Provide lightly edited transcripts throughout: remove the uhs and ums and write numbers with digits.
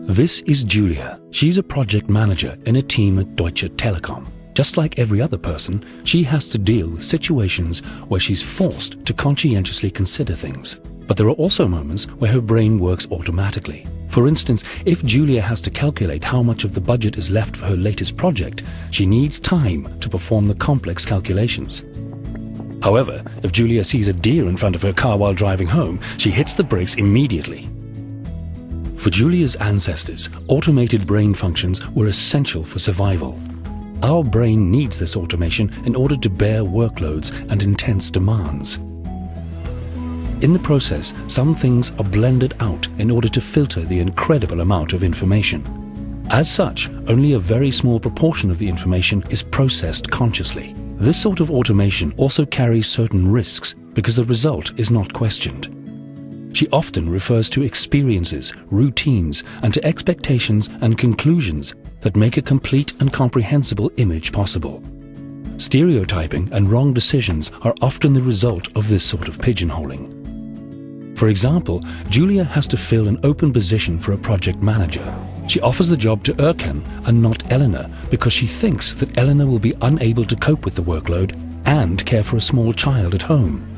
This is Julia. She's a project manager in a team at Deutsche Telekom. Just like every other person, she has to deal with situations where she's forced to conscientiously consider things. But there are also moments where her brain works automatically. For instance, if Julia has to calculate how much of the budget is left for her latest project, she needs time to perform the complex calculations. However, if Julia sees a deer in front of her car while driving home, she hits the brakes immediately. For Julia's ancestors, automated brain functions were essential for survival. Our brain needs this automation in order to bear workloads and intense demands. In the process, some things are blended out in order to filter the incredible amount of information. As such, only a very small proportion of the information is processed consciously. This sort of automation also carries certain risks because the result is not questioned. She often refers to experiences, routines, and to expectations and conclusions that make a complete and comprehensible image possible. Stereotyping and wrong decisions are often the result of this sort of pigeonholing. For example, Julia has to fill an open position for a project manager. She offers the job to Erkan and not Elena because she thinks that Elena will be unable to cope with the workload and care for a small child at home.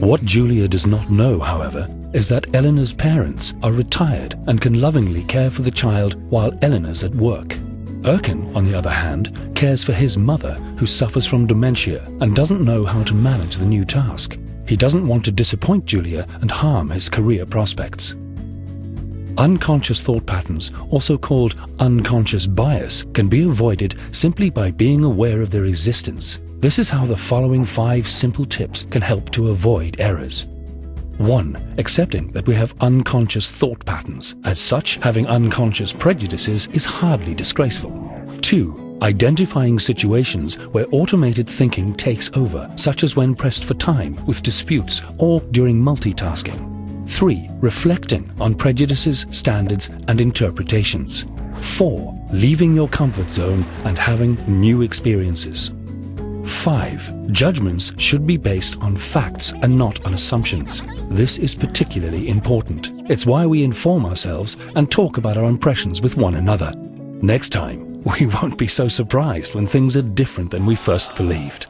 What Julia does not know, however, is that Elena's parents are retired and can lovingly care for the child while Elena's at work. Erkan, on the other hand, cares for his mother who suffers from dementia and doesn't know how to manage the new task. He doesn't want to disappoint Julia and harm his career prospects. Unconscious thought patterns, also called unconscious bias, can be avoided simply by being aware of their existence. This is how the following 5 simple tips can help to avoid errors. 1. Accepting that we have unconscious thought patterns. As such, having unconscious prejudices is hardly disgraceful. 2. Identifying situations where automated thinking takes over, such as when pressed for time, with disputes, or during multitasking. 3. Reflecting on prejudices, standards, and interpretations. 4. Leaving your comfort zone and having new experiences. 5. Judgments should be based on facts and not on assumptions. This is particularly important. It's why we inform ourselves and talk about our impressions with one another. Next time, we won't be so surprised when things are different than we first believed.